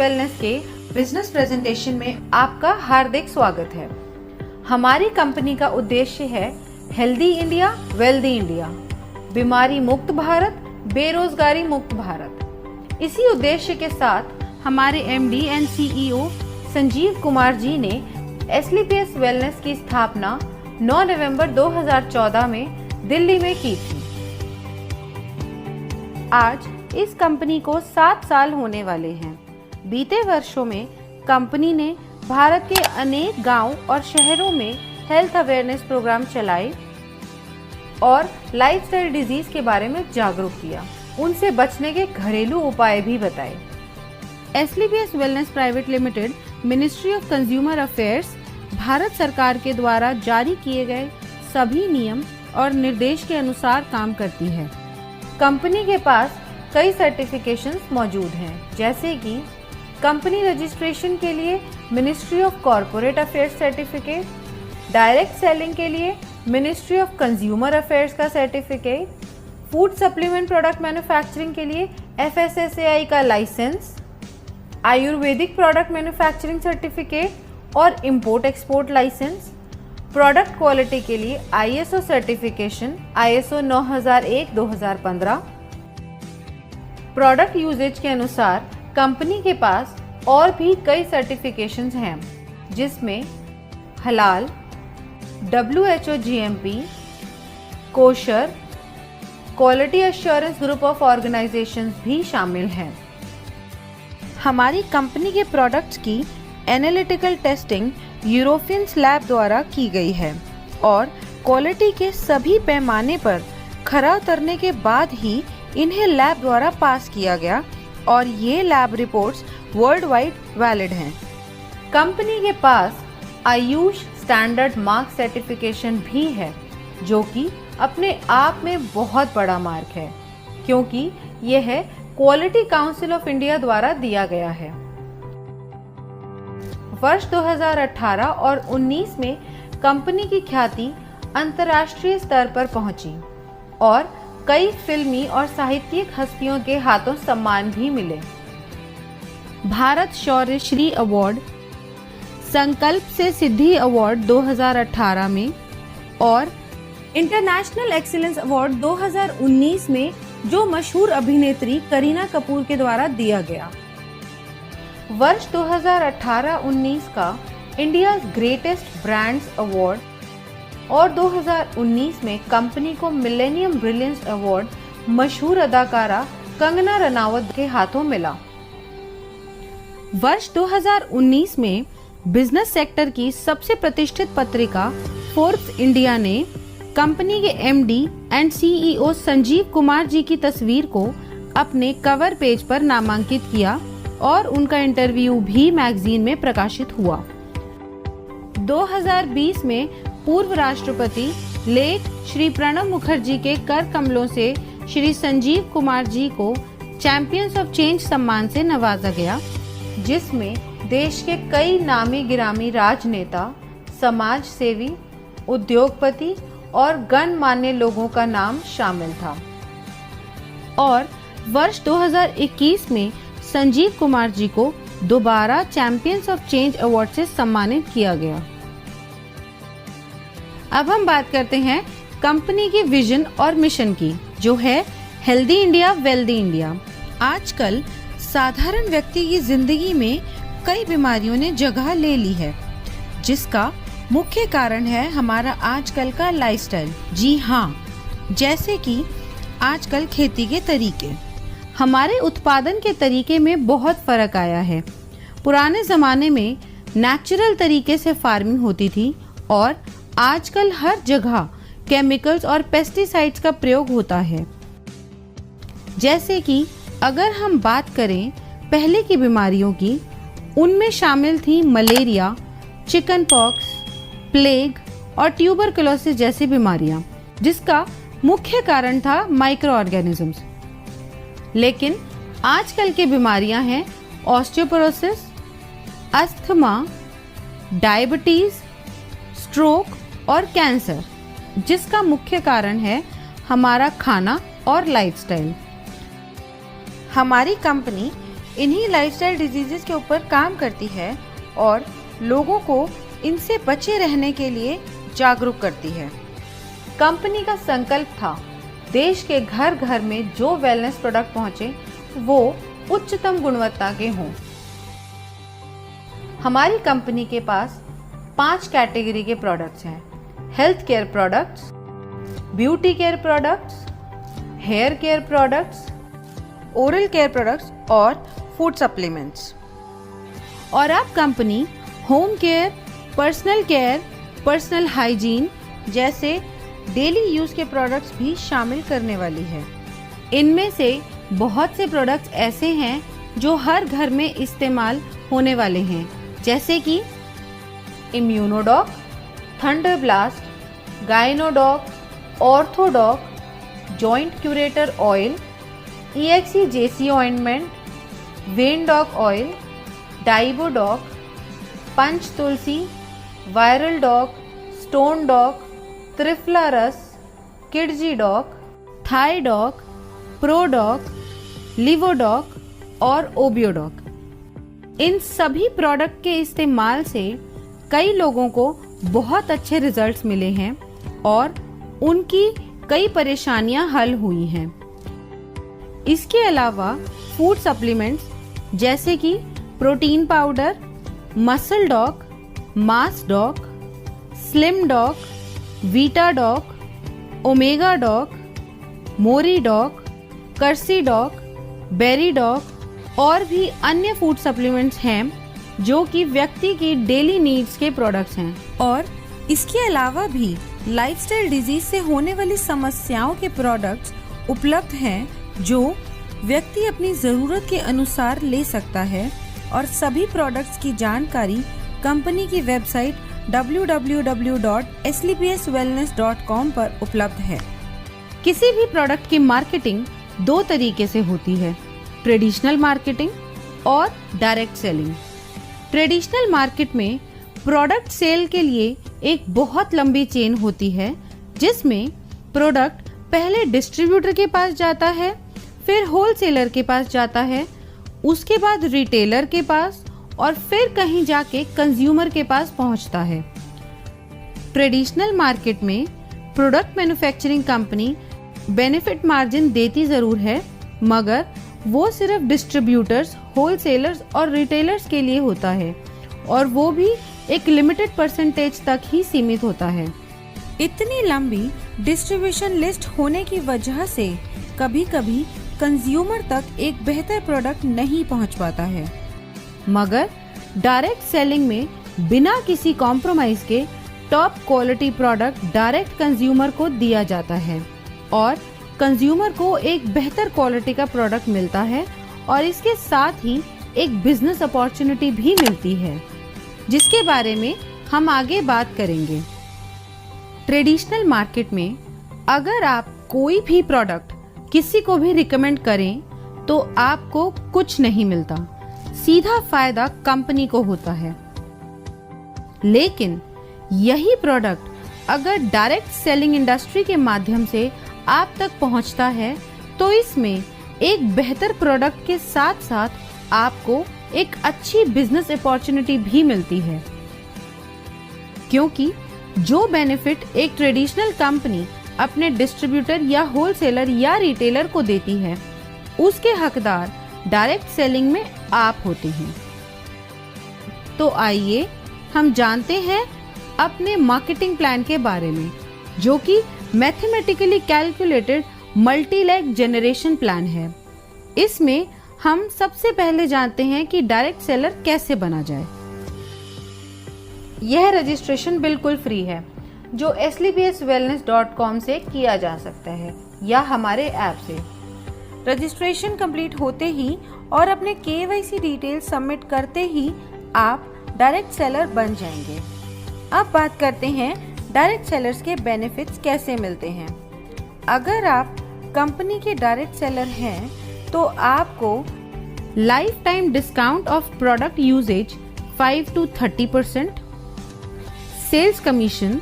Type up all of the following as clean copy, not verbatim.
Wellness के business presentation में आपका हार्दिक स्वागत है। हमारी कंपनी का उद्देश्य है हेल्दी इंडिया, वेल्दी इंडिया, बीमारी मुक्त भारत, बेरोजगारी मुक्त भारत। इसी उद्देश्य के साथ हमारे MD and CEO Sanjeev Kumar ji ने एसलीपीएस वेलनेस की स्थापना 9 नवंबर 2014 में दिल्ली में की थी। आज इस कंपनी को 7 साल होने वाले हैं। बीते वर्षों में कंपनी ने भारत के अनेक गांव और शहरों में हेल्थ अवेयरनेस प्रोग्राम चलाए और लाइफस्टाइल डिजीज के बारे में जागरूक किया, उनसे बचने के घरेलू उपाय भी बताए। SLPS wellness private limited ministry of consumer affairs Bharat सरकार के द्वारा जारी किए गए सभी नियम और निर्देश के अनुसार काम करती है। कंपनी के पास कई सर्टिफिकेशंस मौजूद हैं, जैसे कि कंपनी रजिस्ट्रेशन के लिए ministry of corporate affairs certificate, direct selling के लिए मिनिस्ट्री ऑफ कंज्यूमर अफेयर्स का certificate, food supplement product manufacturing के लिए FSSAI का licence, ayurvedic product manufacturing certificate और import export licence, product quality के लिए ISO certification ISO 9001-2015। Product uses के अनुसार कंपनी के पास और भी कई सर्टिफिकेशंस हैं, जिसमें हलाल, WHO GMP, kosher, quality assurance group of organisations भी शामिल हैं। हमारी कंपनी के प्रोडक्ट्स की एनालिटिकल टेस्टिंग यूरोपियंस लैब द्वारा की गई है और क्वालिटी के सभी पैमाने पर खरा उतरने के बाद ही इन्हें लैब द्वारा पास किया गया और ये lab reports world wide valid हैं। कंपनी के पास आयुष स्टैंडर्ड मार्क सर्टिफिकेशन भी है, जो कि अपने आप में बहुत बड़ा मार्क है, क्योंकि यह क्वालिटी काउंसिल ऑफ इंडिया द्वारा दिया गया है। वर्ष 2018 और 19 में कंपनी की ख्याति अंतर्राष्ट्रीय स्तर पर पहुंची और कई फिल्मी और साहित्यिक हस्तियों के हाथों सम्मान भी मिले। भारत शौर्य श्री अवार्ड, संकल्प से सिद्धि अवार्ड 2018 में और इंटरनेशनल एक्सीलेंस अवार्ड 2019 में जो मशहूर अभिनेत्री करीना कपूर के द्वारा दिया गया। वर्ष 2018-19 का इंडिया ग्रेटेस्ट ब्रांड्स अवार्ड और 2019 में कंपनी को मिलेनियम ब्रिलियंस अवार्ड मशहूर अदाकारा कंगना रनावत के हाथों मिला। वर्ष 2019 में बिजनेस सेक्टर की सबसे प्रतिष्ठित पत्रिका फोर्ब्स इंडिया ने कंपनी के MD and CEO Sanjeev Kumar ji की तस्वीर को अपने कवर पेज पर नामांकित किया और उनका इंटरव्यू भी मैगजीन में प्रकाशित हुआ। 2020 में पूर्व राष्ट्रपति लेट श्री प्रणब मुखर्जी के कर कमलों से श्री संजीव कुमार जी को चैंपियंस ऑफ चेंज सम्मान से नवाजा गया, जिसमें देश के कई नामी गिरामी राजनेता, समाज सेवी, उद्योगपति और गणमान्य लोगों का नाम शामिल था। और वर्ष 2021 में संजीव कुमार जी को दोबारा चैंपियंस ऑफ चेंज अवार्ड से सम्मानित किया गया। अब हम बात करते हैं कंपनी की विजन और मिशन की, जो है हेल्दी इंडिया, वेल्दी इंडिया। आजकल साधारण व्यक्ति की जिंदगी में कई बीमारियों ने जगह ले ली है, जिसका मुख्य कारण है हमारा आजकल का लाइफस्टाइल। जी हाँ, जैसे कि आजकल खेती के तरीके, हमारे उत्पादन के तरीके में बहुत फर्क आया है। पुराने जमाने में नेचुरल तरीके से फार्मिंग होती थी और आजकल हर जगह केमिकल्स और पेस्टिसाइड्स का प्रयोग होता है। जैसे कि अगर हम बात करें पहले की बीमारियों की, उनमें शामिल थी मलेरिया, चिकन पॉक्स, प्लेग और ट्यूबरकुलोसिस जैसी बीमारियां, जिसका मुख्य कारण था माइक्रो ऑर्गेनिजम्स। लेकिन आजकल की बीमारियां हैं ऑस्टियोपोरोसिस, अस्थमा, डायबिटीज, स्ट्रोक और कैंसर, जिसका मुख्य कारण है हमारा खाना और लाइफस्टाइल। हमारी कंपनी इन्हीं लाइफस्टाइल डिजीजेस के ऊपर काम करती है और लोगों को इनसे बचे रहने के लिए जागरूक करती है। कंपनी का संकल्प था देश के घर घर में जो वेलनेस प्रोडक्ट पहुंचे वो उच्चतम गुणवत्ता के हों। हमारी कंपनी के पास 5 कैटेगरी के प्रोडक्ट्स हैं: health care products, beauty care products, hair care products, oral care products और फूड सप्लीमेंट्स। और अब company home care, personal care, personal hygiene जैसे डेली यूज के प्रोडक्ट्स भी शामिल करने वाली है। इनमें से बहुत से प्रोडक्ट्स ऐसे हैं जो हर घर में इस्तेमाल होने वाले हैं, जैसे कि Immunodoc, Thunder Blast, Gynodoc, Orthodoc, Joint Curator Oil, EXE-JC ointment, Vendoc Oil, Dibodoc, Panch Tulsi, Viral Doc, Stone Doc, triphala रस, Kidzy Doc, Thai Doc, Prodoc, Livodoc और ओबियोडॉक। इन सभी प्रोडक्ट के इस्तेमाल से कई लोगों को बहुत अच्छे रिजल्ट्स मिले हैं और उनकी कई परेशानियां हल हुई हैं। इसके अलावा फूड सप्लीमेंट्स जैसे कि protein powder, Muscle Doc, Mass Doc, Slim Doc, Vita Doc, Omega Doc, मोरी डॉक, कर्सी डॉक, बेरी डॉक और भी अन्य फूड सप्लीमेंट्स हैं जो कि व्यक्ति की डेली नीड्स के प्रोडक्ट्स हैं। और इसके अलावा भी लाइफस्टाइल डिजीज से होने वाली समस्याओं के प्रोडक्ट्स उपलब्ध हैं जो व्यक्ति अपनी ज़रूरत के अनुसार ले सकता है। और सभी प्रोडक्ट्स की जानकारी कंपनी की वेबसाइट www.slpswellness.com पर उपलब्ध है। किसी भी प्रोडक्ट की मार्केटिंग 2 तरीके से होती है: ट्रेडिशनल मार्केटिंग और डायरेक्ट सेलिंग। ट्रेडिशनल मार्केट में प्रोडक्ट सेल के लिए एक बहुत लंबी चेन होती है, जिसमें प्रोडक्ट पहले डिस्ट्रीब्यूटर के पास जाता है, फिर होलसेलर के पास जाता है, उसके बाद रिटेलर के पास और फिर कहीं जाके कंज्यूमर के पास पहुंचता है। ट्रेडिशनल मार्केट में product manufacturing company benefit margin देती जरूर है, मगर वो सिर्फ डिस्ट्रीब्यूटर्स, होलसेलर्स और रिटेलर्स के लिए होता है और वो भी एक लिमिटेड परसेंटेज तक ही सीमित होता है। इतनी लंबी डिस्ट्रीब्यूशन लिस्ट होने की वजह से कभी-कभी कंज्यूमर तक एक बेहतर प्रोडक्ट नहीं पहुंच पाता है। मगर डायरेक्ट सेलिंग में बिना किसी कॉम्प्रोमाइज के top quality product direct consumer को दिया जाता है और कंज्यूमर को एक बेहतर क्वालिटी का प्रोडक्ट मिलता है और इसके साथ ही एक बिजनेस अपॉर्चुनिटी भी मिलती है, जिसके बारे में हम आगे बात करेंगे। ट्रेडिशनल मार्केट में अगर आप कोई भी प्रोडक्ट किसी को भी रिकमेंड करें तो आपको कुछ नहीं मिलता, सीधा फायदा कंपनी को होता है। लेकिन यही प्रोडक्ट अगर डायरेक्ट सेलिंग इंडस्ट्री के माध्यम से आप तक पहुंचता है तो इसमें एक बेहतर प्रोडक्ट के साथ साथ आपको एक अच्छी बिजनेस अपॉर्चुनिटी भी मिलती है, क्योंकि जो बेनिफिट एक ट्रेडिशनल कंपनी अपने डिस्ट्रीब्यूटर या होलसेलर या रिटेलर को देती है, उसके हकदार डायरेक्ट सेलिंग में आप होते हैं। तो आइए हम जानते हैं अपने मार्केटिंग प्लान के बारे में, जो कि mathematically calculated multi leg generation plan है। इसमें हम सबसे पहले जानते हैं कि डायरेक्ट सेलर कैसे बना जाए। यह रजिस्ट्रेशन बिल्कुल फ्री है, जो slpswellness.com से किया जा सकता है या हमारे ऐप से। रजिस्ट्रेशन कंप्लीट होते ही और अपने KYC डिटेल सबमिट करते ही आप डायरेक्ट सेलर बन जाएंगे। अब बात करते हैं डायरेक्ट सेलर्स के बेनिफिट्स कैसे मिलते हैं। अगर आप कंपनी के डायरेक्ट सेलर हैं तो आपको lifetime discount of product uses 5 to 30%, sales commission,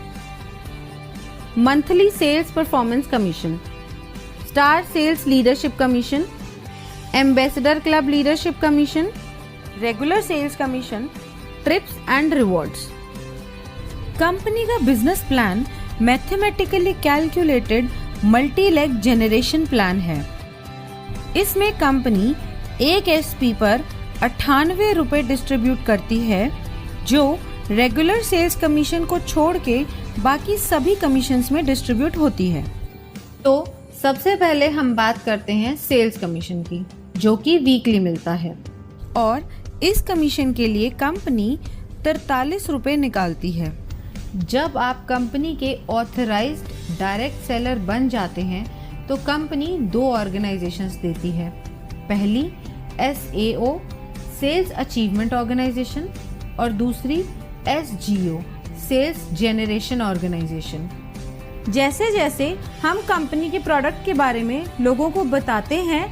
monthly sales performance commission, star sales leadership commission, ambassador club leadership commission, regular sales commission, trips and rewards. Company का business plan mathematically calculated multi leg generation plan है। इसमें company एक SP पर 98 रुपए distribute करती है, जो regular sales commission को छोड़ के बाकी सभी कमीशंस में डिस्ट्रीब्यूट होती है। तो सबसे पहले हम बात करते हैं सेल्स कमीशन की, जो कि वीकली मिलता है, और इस कमीशन के लिए कंपनी 43 रुपए निकालती है। जब आप कंपनी के ऑथराइज्ड डायरेक्ट सेलर बन जाते हैं तो कंपनी 2 ऑर्गेनाइजेशंस देती है। पहली SAO सेल्स अचीवमेंट ऑर्गेनाइजेशन और दूसरी SGO सेल्स जेनरेशन ऑर्गेनाइजेशन। जैसे जैसे हम कंपनी के प्रोडक्ट के बारे में लोगों को बताते हैं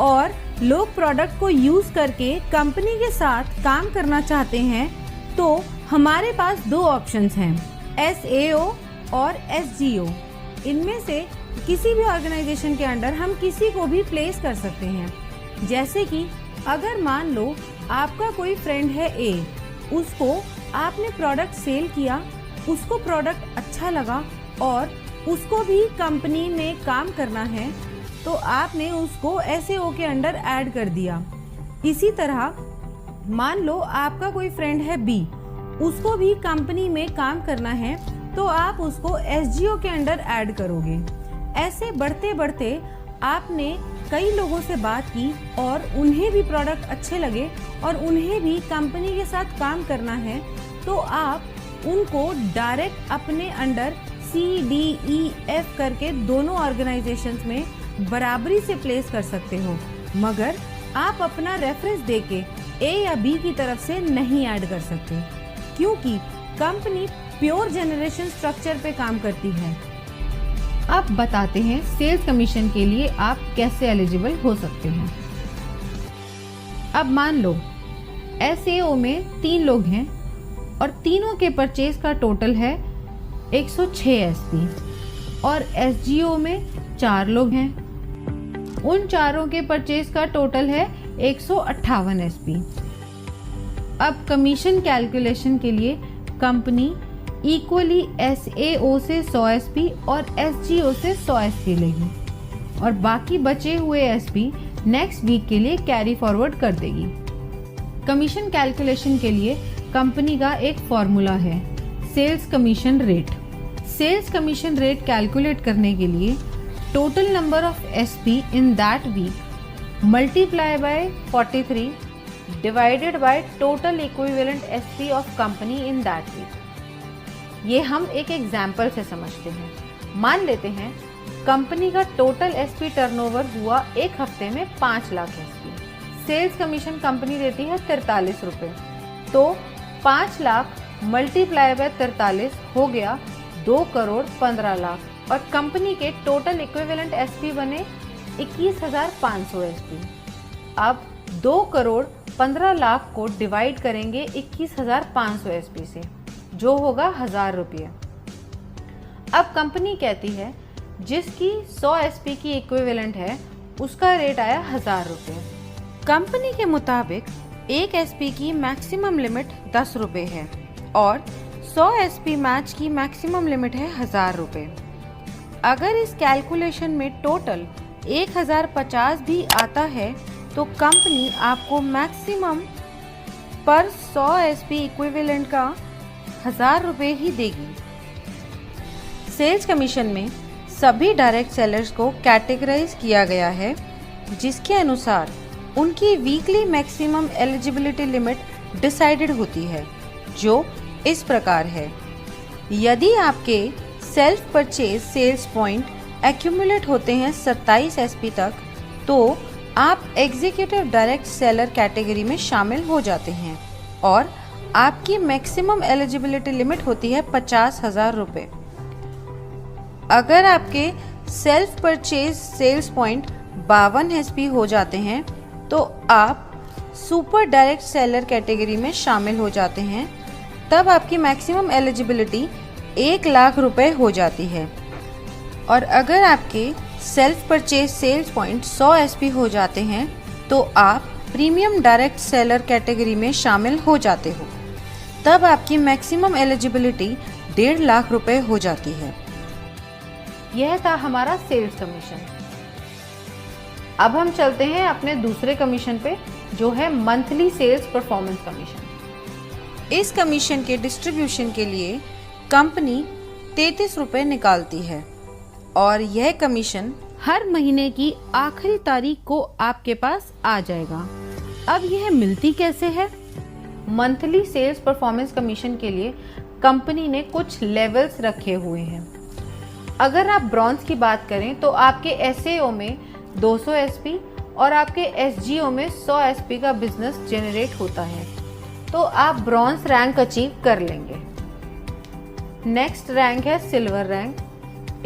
और लोग प्रोडक्ट को यूज़ करके कंपनी के साथ काम करना चाहते हैं, तो हमारे पास 2 ऑप्शंस हैं, SAO और SGO। इनमें से किसी भी ऑर्गेनाइजेशन के अंडर हम किसी को भी प्लेस कर सकते हैं। जैसे कि अगर मान लो आपका कोई फ्रेंड है A, उसको आपने प्रोडक्ट सेल किया, उसको प्रोडक्ट अच्छा लगा और उसको भी कंपनी में काम करना है, तो आपने उसको SAO के अंडर ऐड कर दिया। इसी तरह मान लो आपका कोई फ्रेंड है B, उसको भी कंपनी में काम करना है, तो आप उसको SGO के अंडर ऐड करोगे। ऐसे बढ़ते बढ़ते आपने कई लोगों से बात की और उन्हें भी प्रोडक्ट अच्छे लगे और उन्हें भी कंपनी के साथ काम करना है, तो आप उनको डायरेक्ट अपने अंडर CDEF करके दोनों ऑर्गेनाइजेशंस में बराबरी से प्लेस कर सकते हो, मगर आप अपना रेफरेंस देके A या B की तरफ से नहीं ऐड कर सकते, क्योंकि कंपनी प्योर जनरेशन स्ट्रक्चर पे काम करती है। अब बताते हैं सेल्स कमीशन के लिए आप कैसे एलिजिबल हो सकते हैं। अब मान लो SAO में 3 लोग हैं और तीनों के परचेज का टोटल है 106 SP, और SGO में 4 लोग हैं, उन चारों के परचेज का टोटल है 158 SP। अब कमीशन कैलकुलेशन के लिए कंपनी इक्वली SAO से 100 SP और SGO से 100 SP लेगी और बाकी बचे हुए SP नेक्स्ट वीक के लिए कैरी फॉरवर्ड कर देगी। कमीशन कैलकुलेशन के लिए कंपनी का एक फॉर्मूला है, sales commission rate. Sales commission rate calculate करने के लिए total number of SP in that week multiply by 43 divided by total equivalent SP of company in that week. ये हम एक एग्जाम्पल से समझते हैं। मान लेते हैं कंपनी का टोटल SP टर्नओवर हुआ एक हफ्ते में 5 lakh SP। Sales commission company देती है 43 रुपये, तो 5 लाख मल्टीप्लाई बाय 43 हो गया 2 करोड़ 15 लाख और कंपनी के टोटल इक्विवेलेंट SP बने 21,500 SP। अब 2 करोड़ 15 लाख को डिवाइड करेंगे 21,500 SP से, जो होगा 1000 रुपये। अब कंपनी कहती है जिसकी 100 SP की इक्विवेलेंट है उसका रेट आया 1000 रुपये। कंपनी के मुताबिक एक SP की मैक्सिमम लिमिट 10 रुपये है और 100 SP मैच की मैक्सिमम लिमिट है 1000 रुपये। अगर इस कैलकुलेशन में टोटल 1050 भी आता है तो कंपनी आपको मैक्सिमम पर 100 SP इक्विवेलेंट का 1000 रुपये ही देगी। सेल्स कमीशन में सभी डायरेक्ट सेलर्स को कैटेगराइज किया गया है, जिसके अनुसार उनकी weekly maximum eligibility limit decided होती है, जो इस प्रकार है। यदि आपके self purchase sales point accumulate होते हैं 27 SP तक, तो आप एग्जीक्यूटिव डायरेक्ट सेलर कैटेगरी में शामिल हो जाते हैं और आपकी मैक्सिमम एलिजिबिलिटी लिमिट होती है 50,000 रुपये। अगर आपके self purchase sales point 52 SP हो जाते हैं तो आप सुपर डायरेक्ट सेलर कैटेगरी में शामिल हो जाते हैं। तब आपकी मैक्सिमम एलिजिबिलिटी 1 लाख रुपए हो जाती है। और अगर आपके self purchase sales point 100 SP हो जाते हैं तो आप प्रीमियम डायरेक्ट सेलर कैटेगरी में शामिल हो जाते हो। तब आपकी मैक्सिमम एलिजिबिलिटी 1.5 लाख रुपए हो जाती है। यह था हमारा सेल्स कमीशन। अब हम चलते हैं अपने दूसरे कमीशन पे, जो है मंथली सेल्स परफॉर्मेंस कमीशन। इस कमीशन के डिस्ट्रीब्यूशन के लिए कंपनी 33 रुपए निकालती है और यह कमीशन हर महीने की आखिरी तारीख को आपके पास आ जाएगा। अब यह मिलती कैसे है? मंथली सेल्स परफॉर्मेंस कमीशन के लिए कंपनी ने कुछ लेवल्स रखे हुए हैं। अगर आप ब्रॉन्ज की बात करें तो आपके एसएओ में 200 एसपी और आपके एसजीओ में 100 एसपी का बिजनेस जनरेट होता है, तो आप ब्रॉन्ज रैंक अचीव कर लेंगे। नेक्स्ट रैंक है सिल्वर रैंक।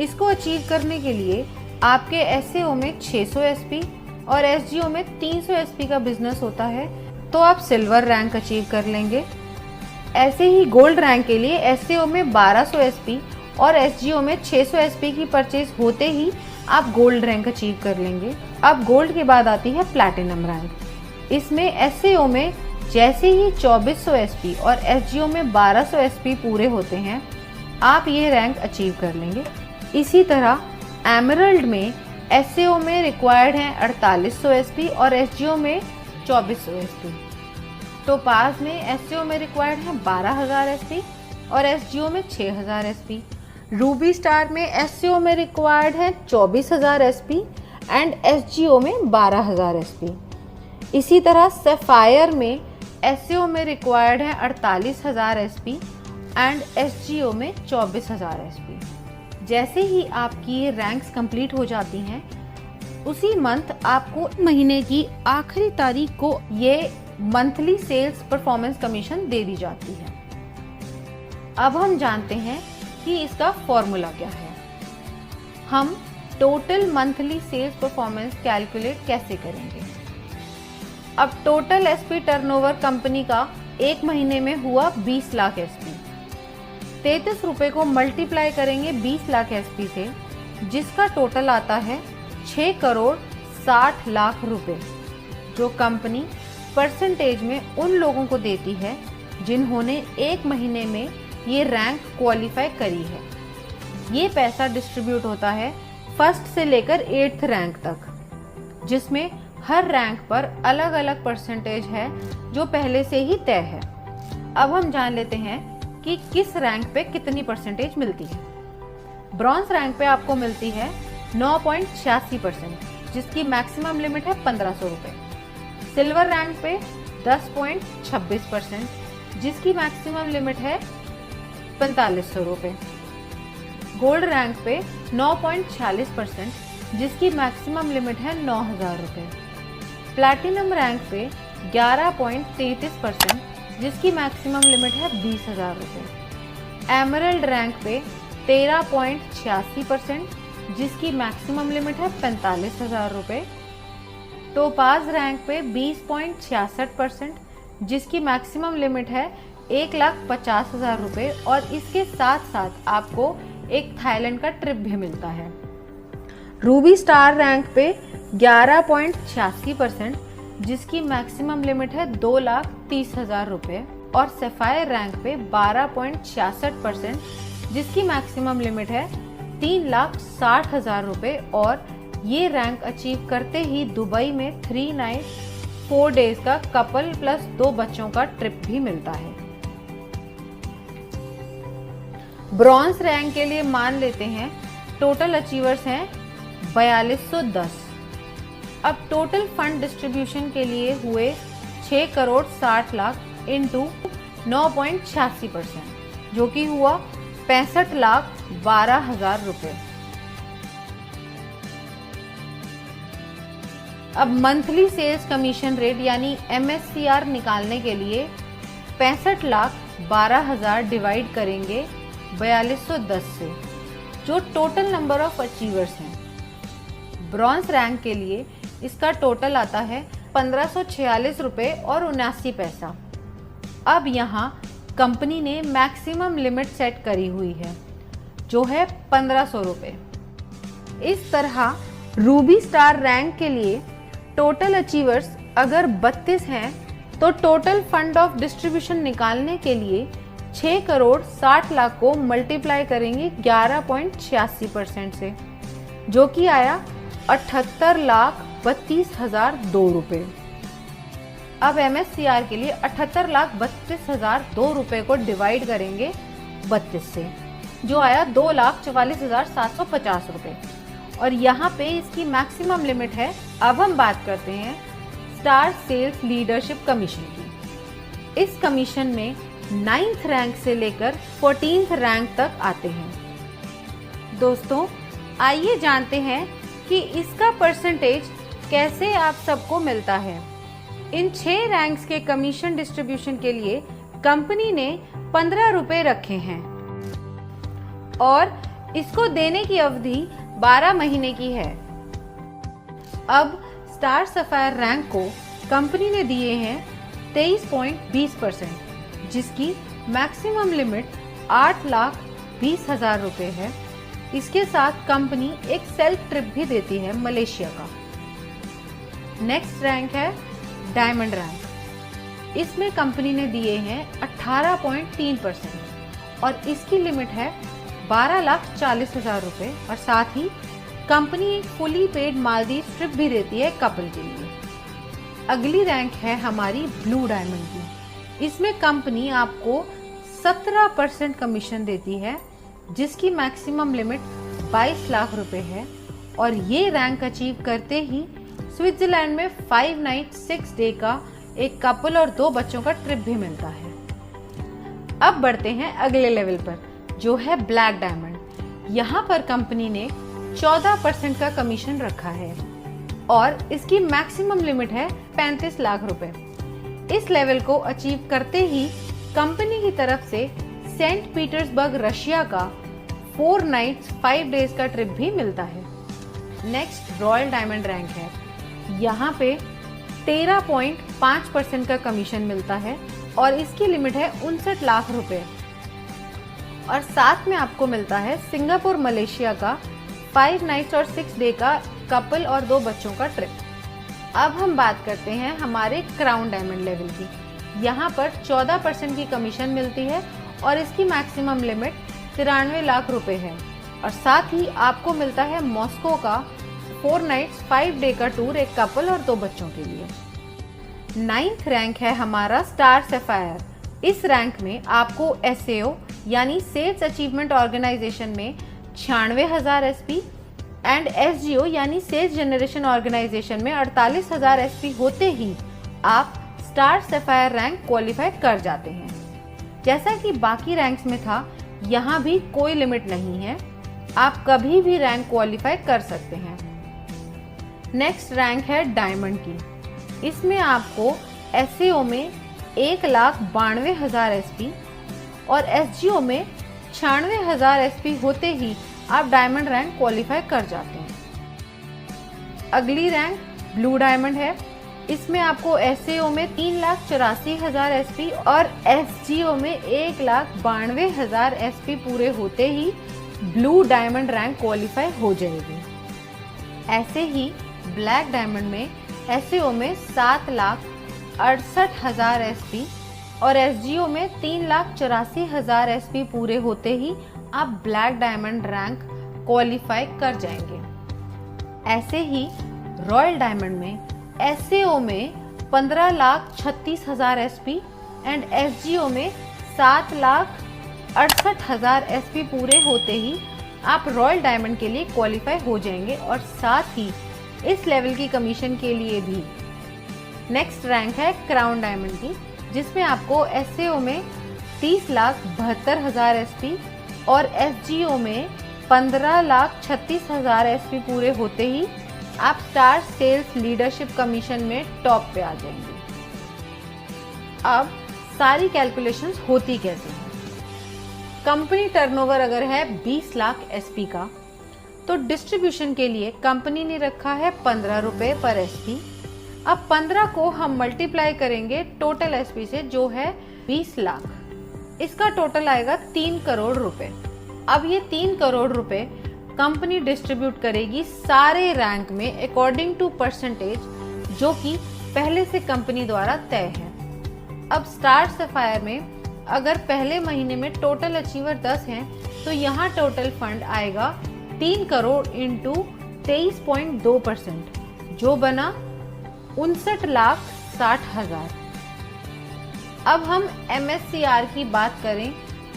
इसको अचीव करने के लिए आपके एसएओ में 600 एसपी और एसजीओ में 300 एसपी का बिजनेस होता है, तो आप सिल्वर रैंक अचीव कर लेंगे। ऐसे ही गोल्ड रैंक के लिए एसएओ में 1200 एसपी और एसजीओ में 600 एसपी की परचेज होते ही आप गोल्ड रैंक अचीव कर लेंगे। अब गोल्ड के बाद आती है प्लैटिनम रैंक। इसमें एसएओ में जैसे ही 2400 एसपी और एसजीओ में 1200 एसपी पूरे होते हैं, आप ये रैंक अचीव कर लेंगे। इसी तरह एमरल्ड में एसएओ में रिक्वायर्ड हैं 4800 एसपी और एसजीओ में 2400 एसपी। टोपाज में एसएओ में रिक्वायर्ड हैं 12000 एसपी और एसजीओ में 6000 एसपी। रूबी स्टार में एसएओ में रिक्वायर्ड हैं 24000 एसपी एंड एसजीओ में 12000 एसपी। इसी तरह सफायर में एसएओ में रिक्वायर्ड हैं 48000 एसपी एंड एसजीओ में 24000 एसपी। जैसे ही आपकी ये रैंक्स कंप्लीट हो जाती हैं, उसी मंथ आपको महीने की आखिरी तारीख को ये मंथली सेल्स परफॉर्मेंस कमीशन दे दी जाती है। अब हम जानते हैं कि इसका फॉर्मूला क्या है। हम total monthly sales performance calculate कैसे करेंगे? अब टोटल एसपी टर्नओवर कंपनी का एक महीने में हुआ 20 लाख एसपी। 33 रुपए को मल्टीप्लाई करेंगे 20 लाख एसपी से, जिसका टोटल आता है 6 करोड़ 60 लाख रुपए, जो कंपनी परसेंटेज में उन लोगों को देती है जिन्होंने एक महीने में ये रैंक क्वालिफाई करी है। ये पैसा डिस्ट्रीब्यूट होता है फर्स्ट से लेकर 8th रैंक तक, जिसमें हर रैंक पर अलग अलग परसेंटेज है जो पहले से ही तय है। अब हम जान लेते हैं कि किस रैंक पे कितनी परसेंटेज मिलती है। ब्रॉन्ज रैंक पे आपको मिलती है 9.86%, जिसकी मैक्सिमम लिमिट है 1500 रुपये। सिल्वर रैंक पे 10.26%, जिसकी मैक्सिमम लिमिट है 4500 रुपये। गोल्ड रैंक पे 9.46%, जिसकी मैक्सिमम लिमिट है 9000 रुपये। प्लैटिनम रैंक पे 11.33%, जिसकी मैक्सिमम लिमिट है 20000 रुपये। एमरल्ड रैंक पे 13.86%, जिसकी मैक्सिमम लिमिट है 45000 रुपये। टोपाज रैंक पे 20.66%, जिसकी मैक्सिमम लिमिट है 1,50,000 रुपये और इसके साथ साथ आपको एक थाईलैंड का ट्रिप भी मिलता है। रूबी स्टार रैंक पे 11.86%, जिसकी मैक्सिमम लिमिट है 2,30,000 रुपये और सफायर रैंक पे 12.66%, जिसकी मैक्सिमम लिमिट है 3,60,000 रुपये और ये रैंक अचीव करते ही दुबई में 3 नाइट 4 डेज का कपल प्लस 2 बच्चों का ट्रिप भी मिलता है। ब्रॉन्ज रैंक के लिए मान लेते हैं टोटल अचीवर्स हैं 4210। अब टोटल फंड डिस्ट्रीब्यूशन के लिए हुए 6 करोड़ 60 लाख इंटू 9.86%, जो कि हुआ 65,12,000 रुपये। अब मंथली सेल्स कमीशन रेट यानी MSCR निकालने के लिए 65,12,000 डिवाइड करेंगे 4210 से, जो टोटल नंबर ऑफ अचीवर्स हैं। ब्रॉन्ज रैंक के लिए इसका टोटल आता है 1546 रुपये और 79 पैसा। अब यहाँ कंपनी ने मैक्सिमम लिमिट सेट करी हुई है, जो है 1500 रुपये। इस तरह रूबी स्टार रैंक के लिए टोटल अचीवर्स अगर 32 हैं तो टोटल फंड ऑफ डिस्ट्रीब्यूशन निकालने के लिए 6 करोड़ 60 लाख को मल्टीप्लाई करेंगे 11.86% से, जो कि आया 78,32,002 रुपये। अब MSCR के लिए 78,32,002 रुपये को डिवाइड करेंगे 32 से, जो आया 2,44,750 रुपये। और यहाँ पे इसकी मैक्सिमम लिमिट है। अब हम बात करते हैं स्टार सेल्स लीडरशिप कमीशन की। इस कमीशन में 9th रैंक से लेकर 14th रैंक तक आते हैं। दोस्तों, आइए जानते हैं कि इसका परसेंटेज कैसे आप सबको मिलता है। इन 6 रैंक्स के कमीशन डिस्ट्रीब्यूशन के लिए कंपनी ने 15 रुपए रखे हैं और इसको देने की अवधि 12 महीने की है। अब स्टार सफायर रैंक को कंपनी ने दिए हैं 23.20%, जिसकी मैक्सिमम लिमिट 8,20,000 रुपए है। इसके साथ कंपनी एक सेल्फ ट्रिप भी देती है मलेशिया का। नेक्स्ट रैंक है डायमंड रैंक। इसमें कंपनी ने दिए हैं 18.3% और इसकी लिमिट है 12,40,000 रुपए और साथ ही कंपनी एक फुली पेड मालदीव ट्रिप भी देती है कपल के लिए। अगली रैंक है हमारी ब्लू डायमंड की। इसमें कंपनी आपको 17% कमीशन देती है, जिसकी मैक्सिमम लिमिट 22 लाख रुपए है और ये रैंक अचीव करते ही स्विट्जरलैंड में 5 नाइट 6 डे का एक कपल और 2 बच्चों का ट्रिप भी मिलता है। अब बढ़ते हैं अगले लेवल पर, जो है ब्लैक डायमंड। यहाँ पर कंपनी ने 14% का कमीशन रखा है और इसकी मैक्सिमम लिमिट है 35 लाख रुपए। इस लेवल को अचीव करते ही कंपनी की तरफ से सेंट पीटर्सबर्ग रशिया का 4 नाइट्स 5 डेज का ट्रिप भी मिलता है। नेक्स्ट रॉयल डायमंड रैंक है। यहाँ पे 13.5% का कमीशन मिलता है और इसकी लिमिट है 59 लाख रुपए और साथ में आपको मिलता है सिंगापुर मलेशिया का 5 नाइट्स और 6 डे का कपल और 2 बच्चों का ट्रिप। अब हम बात करते हैं हमारे क्राउन डायमंड लेवल की। यहाँ पर 14% की कमीशन मिलती है और इसकी मैक्सिमम लिमिट 93 लाख रुपए है और साथ ही आपको मिलता है मॉस्को का 4 नाइट्स 5 डे का टूर एक कपल और 2 बच्चों के लिए। 9th रैंक है हमारा स्टार सफायर। इस रैंक में आपको SAO यानी सेल्स अचीवमेंट ऑर्गेनाइजेशन में 96,000 SP एंड SGO यानी सेल्स जनरेशन ऑर्गेनाइजेशन में 48,000 SP होते ही आप स्टार सफायर रैंक क्वालिफाई कर जाते हैं। जैसा कि बाकी रैंक्स में था, यहाँ भी कोई लिमिट नहीं है, आप कभी भी रैंक क्वालिफाई कर सकते हैं। नेक्स्ट रैंक है डायमंड की। इसमें आपको SAO में 1,92,000 SP और SGO में 96,000 SP होते ही आप डायमंड रैंक क्वालिफाई कर जाते हैं। अगली रैंक ब्लू डायमंड है। इसमें आपको SAO में 3,84,000 SP और SGO में 1,92,000 SP पूरे होते ही ब्लू डायमंड रैंक क्वालिफाई हो जाएगी। ऐसे ही ब्लैक डायमंड में SAO में 7,68,000 SP और SGO में 3,84,000 SP पूरे होते ही आप ब्लैक डायमंड रैंक क्वालिफाई कर जाएंगे। ऐसे ही रॉयल डायमंड में SAO में 15,36,000 SP एंड SGO में 7,68,000 SP पूरे होते ही आप रॉयल डायमंड के लिए क्वालिफाई हो जाएंगे और साथ ही इस लेवल की कमीशन के लिए भी। नेक्स्ट रैंक है क्राउन डायमंड की, जिसमें आपको SAO में 30,72,000 SP और SGO में 15,36,000 SP पूरे होते ही आप स्टार सेल्स लीडरशिप कमीशन में टॉप पे आ जाएंगे। अब सारी कैलकुलेशंस होती कैसे हैं? कंपनी टर्नओवर अगर है 20 लाख SP का, तो डिस्ट्रीब्यूशन के लिए कंपनी ने रखा है 15 रुपए पर SP। अब 15 को हम मल्टीप्लाई करेंगे टोटल SP से, जो है 20 लाख। इसका टोटल आएगा 3 करोड़ रुपए। अब ये 3 करोड़ रुपए कंपनी डिस्ट्रीब्यूट करेगी सारे रैंक में अकॉर्डिंग टू परसेंटेज, जो कि पहले से कंपनी द्वारा तय है। अब स्टार सफायर में अगर पहले महीने में टोटल अचीवर 10 हैं तो यहाँ टोटल फंड आएगा 3 करोड़ इंटू 23.2%, जो बना 59,60,000। अब हम MSCR की बात करें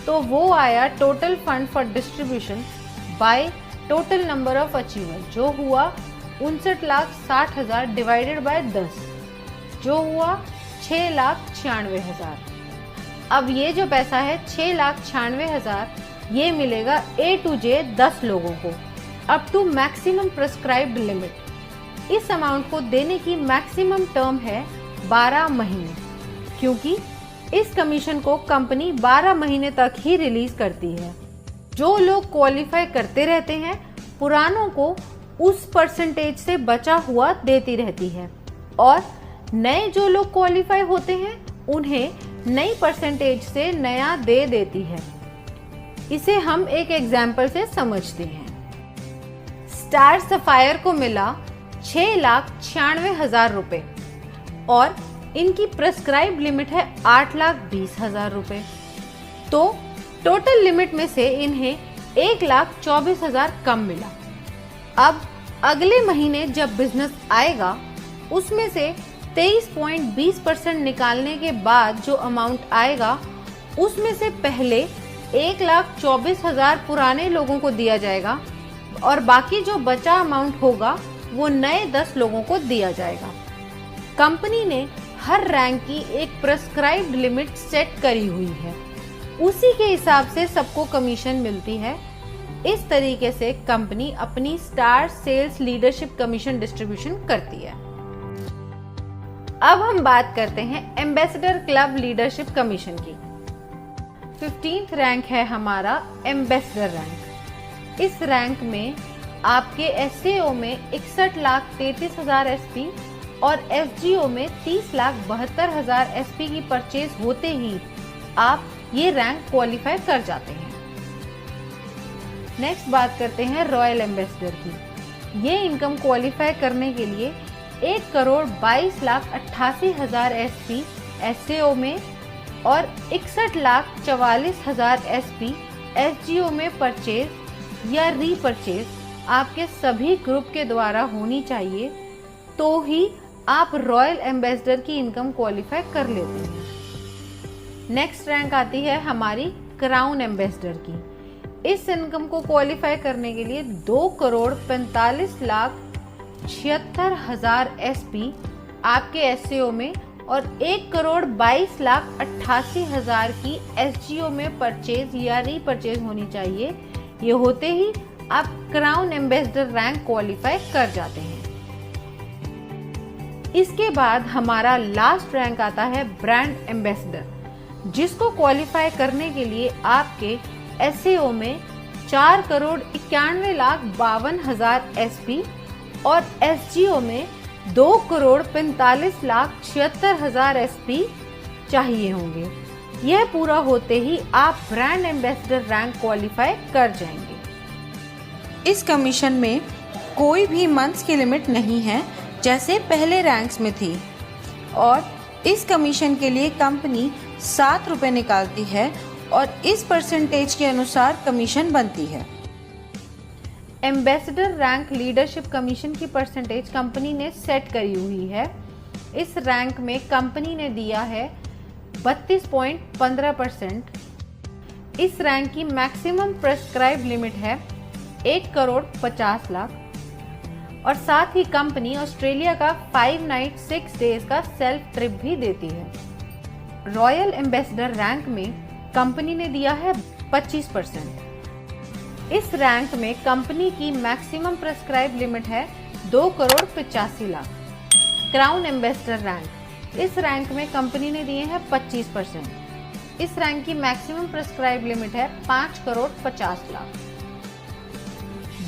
तो वो आया total fund for distribution by total number of achiever, जो हुआ 59,60,000 डिवाइडेड बाय 10, जो हुआ 6,96,000। अब ये जो पैसा है 6,96,000 ये मिलेगा A to J 10 लोगों को up to maximum prescribed limit. इस अमाउंट को देने की मैक्सिमम टर्म है 12 महीने, क्योंकि इस कमीशन को कंपनी 12 महीने तक ही रिलीज करती है। जो लोग क्वालिफाई करते रहते हैं पुरानों को उस परसेंटेज से बचा हुआ देती रहती है, और नए जो लोग क्वालिफाई होते हैं उन्हें नई परसेंटेज से नया दे देती है। इसे हम एक एग्जाम्पल से समझते हैं। स्टार सफायर को मिला 6,96,000 रुपए और इनकी प्रेस्क्राइब लिमिट है 8,20,000 रुपए, तो टोटल लिमिट में से इन्हें 1,24,000 कम मिला। अब अगले महीने जब बिजनेस आएगा उसमें से 23.20% निकालने के बाद जो अमाउंट आएगा उसमें से पहले 1,24,000 पुराने लोगों को दिया जाएगा और बाकी जो बचा अमाउंट होगा वो नए 10 लोगों को दिया जाएगा। कंपनी ने हर रैंक की एक प्रेस्क्राइब्ड लिमिट सेट करी हुई है, उसी के हिसाब से सबको कमीशन मिलती है। इस तरीके से कंपनी अपनी star sales leadership commission distribution करती है। अब हम बात करते हैं एम्बेसडर क्लब लीडरशिप कमीशन की। 15th रैंक है हमारा एम्बेसडर रैंक। इस रैंक में आपके SAO में 61,33,000 SP और FGO में 30,72,000 SP की परचेज होते ही आप ये रैंक क्वालिफाई कर जाते हैं। नेक्स्ट बात करते हैं रॉयल एम्बेसडर की। ये इनकम क्वालिफाई करने के लिए 1,22,88,000 SP SAO में और 61,44,000 SP FGO में परचेज या रीपरचेज आपके सभी ग्रुप के द्वारा होनी चाहिए, तो ही आप रॉयल एम्बेसडर की इनकम क्वालिफाई कर लेते हैं। नेक्स्ट रैंक आती है हमारी क्राउन एम्बेसडर की। इस इनकम को क्वालिफाई करने के लिए 2,45,76,000 SP आपके SAO में और 1,22,88,000 की SGO में परचेज या रीपरचेज होनी चाहिए। ये होते ही आप क्राउन एम्बेसडर रैंक क्वालिफाई कर जाते हैं। इसके बाद हमारा लास्ट रैंक आता है ब्रांड एम्बेसडर, जिसको क्वालिफाई करने के लिए आपके SAO में 4,91,52,000 SP और SGO में 2,45,76,000 SP चाहिए होंगे। यह पूरा होते ही आप ब्रांड एम्बेसडर रैंक क्वालिफाई कर जाएंगे। इस कमीशन में कोई भी मंथ्स की लिमिट नहीं है जैसे पहले रैंक्स में थी, और इस कमीशन के लिए कंपनी 7 रुपये निकालती है और इस परसेंटेज के अनुसार कमीशन बनती है। एम्बेसडर रैंक लीडरशिप कमीशन की परसेंटेज कंपनी ने सेट करी हुई है। इस रैंक में कंपनी ने दिया है 32.15%। इस रैंक की मैक्सिमम प्रेस्क्राइब लिमिट है 1,50,00,000 और साथ ही कंपनी ऑस्ट्रेलिया का 5 नाइट 6 डेज का सेल्फ ट्रिप भी देती है। रॉयल एम्बेसडर रैंक में कंपनी ने दिया है 25%। इस रैंक में कंपनी की मैक्सिमम प्रेस्क्राइब लिमिट है 2,85,00,000। क्राउन एम्बेसडर रैंक, इस रैंक में कंपनी ने दिए हैं 25%। इस रैंक की मैक्सिमम प्रेस्क्राइब लिमिट है 5,50,00,000।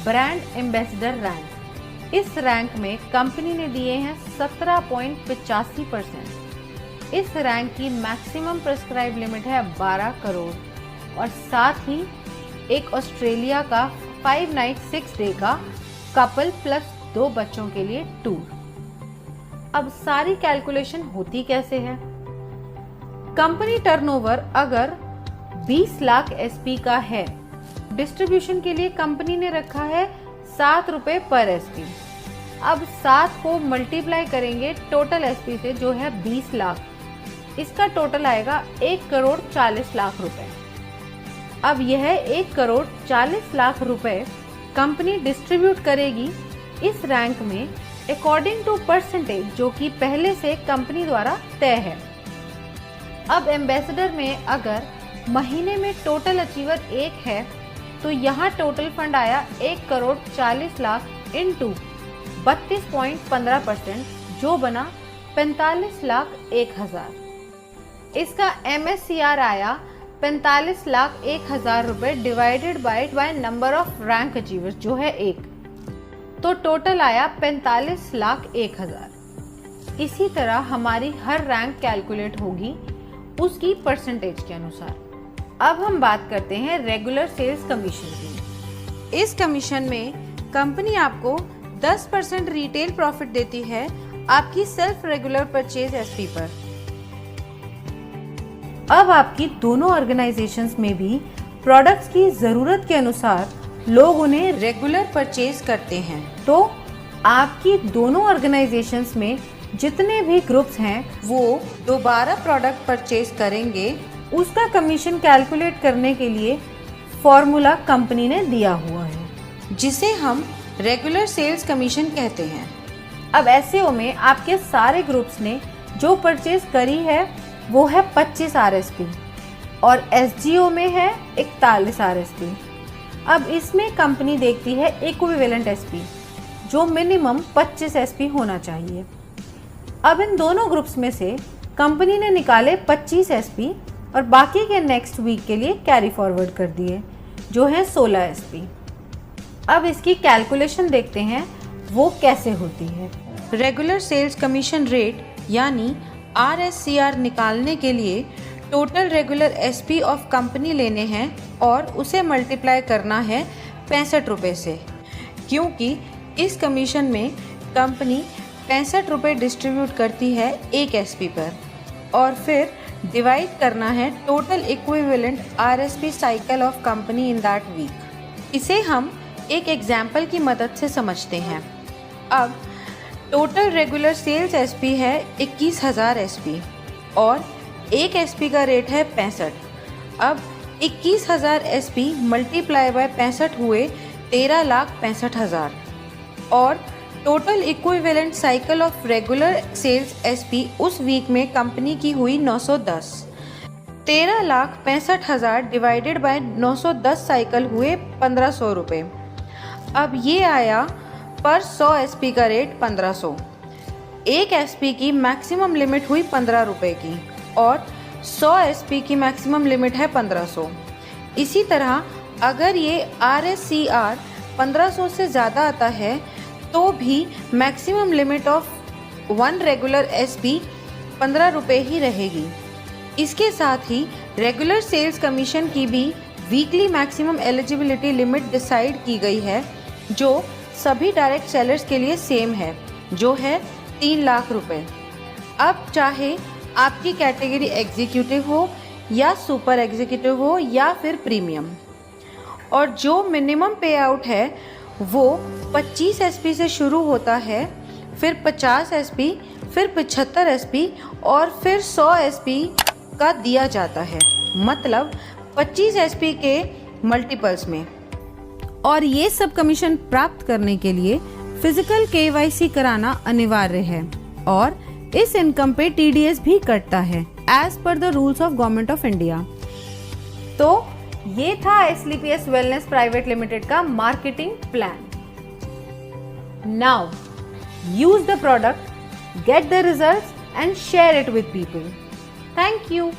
ब्रांड एम्बेसडर रैंक, इस रैंक में कंपनी ने दिए हैं 17.85%। इस रैंक की मैक्सिमम प्रेस्क्राइब लिमिट है 12 करोड़ और साथ ही एक ऑस्ट्रेलिया का 5 नाइट 6 डे का कपल प्लस 2 बच्चों के लिए टूर। अब सारी कैलकुलेशन होती कैसे है? कंपनी टर्नओवर अगर 20 लाख एसपी का है, डिस्ट्रीब्यूशन के लिए कंपनी ने रखा है 7 रुपए पर एसपी। अब 7 को मल्टीप्लाई करेंगे टोटल एसपी से जो है 20 लाख, इसका टोटल आएगा 1 करोड़ 40 लाख रुपए। अब यह 1 करोड़ 40 लाख रुपए कंपनी डिस्ट्रीब्यूट करेगी इस रैंक में अकॉर्डिंग टू परसेंटेज जो कि पहले से कंपनी द्वारा तय है। अब एम्बेसडर में अगर महीने में टोटल अचीवर 1 है तो यहाँ टोटल फंड आया 1 करोड़ 40 लाख इंटू 32.15% जो बना 45 लाख 1,000। इसका MSCR आया 45 लाख 1,000 रुपए divided by number of rank achievers जो है 1, तो टोटल आया 45 लाख 1,000। इसी तरह हमारी हर रैंक कैलकुलेट होगी उसकी परसेंटेज के अनुसार। अब हम बात करते हैं रेगुलर सेल्स कमीशन की। इस कमीशन में कंपनी आपको 10% रिटेल प्रॉफिट देती है आपकी सेल्फ रेगुलर परचेज एसपी पर। अब आपकी दोनों ऑर्गेनाइजेशंस में भी प्रोडक्ट्स की जरूरत के अनुसार लोग उन्हें रेगुलर परचेज करते हैं, तो आपकी दोनों ऑर्गेनाइजेशंस में जितने भी ग्रुप्स हैं वो दोबारा प्रोडक्ट परचेज करेंगे। उसका कमीशन कैलकुलेट करने के लिए फॉर्मूला कंपनी ने दिया हुआ है जिसे हम रेगुलर सेल्स कमीशन कहते हैं। अब एसईओ में आपके सारे ग्रुप्स ने जो परचेज करी है वो है 25 RSP और एसजीओ में है 41 RSP। अब इसमें कंपनी देखती है इक्विवेलेंट एसपी जो मिनिमम 25 एसपी होना चाहिए। अब इन दोनों ग्रुप्स में से कंपनी ने निकाले 25 एसपी और बाकी के नेक्स्ट वीक के लिए कैरी फॉरवर्ड कर दिए जो है 16 एसपी। अब इसकी कैलकुलेशन देखते हैं वो कैसे होती है। रेगुलर सेल्स कमीशन रेट यानी RSCR निकालने के लिए total regular SP of company लेने हैं और उसे मल्टीप्लाई करना है 65 रुपये से, क्योंकि इस कमीशन में कंपनी 65 रुपये डिस्ट्रीब्यूट करती है एक एसपी पर और फिर डिवाइड करना है total equivalent RSP cycle of company in that week. इसे हम एक एग्जाम्पल की मदद से समझते हैं। अब टोटल रेगुलर सेल्स एसपी है 21,000 एसपी और एक एसपी का रेट है 65। अब 21,000 एसपी मल्टीप्लाई बाय 65 हुए 13,65,000 और total equivalent cycle of regular sales SP उस वीक में कंपनी की हुई 910। 13,65,000 डिवाइडेड बाय 910 साइकिल हुए 1,500 रुपये। अब ये आया पर 100 एसपी का रेट 1,500। एक एसपी की मैक्सिमम लिमिट हुई 15 रुपये की और 100 एसपी की मैक्सिमम लिमिट है 1,500। इसी तरह अगर ये RSCR 1,500 से ज़्यादा आता है तो भी maximum limit of 1 regular SP 15 रुपये ही रहेगी। इसके साथ ही रेगुलर सेल्स कमीशन की भी weekly maximum eligibility limit decide की गई है जो सभी डायरेक्ट सेलर्स के लिए सेम है जो है 3 लाख रुपए। अब चाहे आपकी कैटेगरी एग्जीक्यूटिव हो या सुपर एग्जीक्यूटिव हो या फिर प्रीमियम, और जो मिनिमम पे आउट है वो 25 एसपी से शुरू होता है, फिर 50 एसपी, फिर 75 एसपी और फिर 100 एसपी का दिया जाता है, मतलब 25 एसपी के मल्टीपल्स में। और ये सब कमीशन प्राप्त करने के लिए फिजिकल KYC कराना अनिवार्य है और इस इनकम पे TDS भी कटता है as per the rules of government of India. तो ये था SLPS वेलनेस प्राइवेट लिमिटेड का marketing plan. Now use the product, get the results and share it with people. Thank you.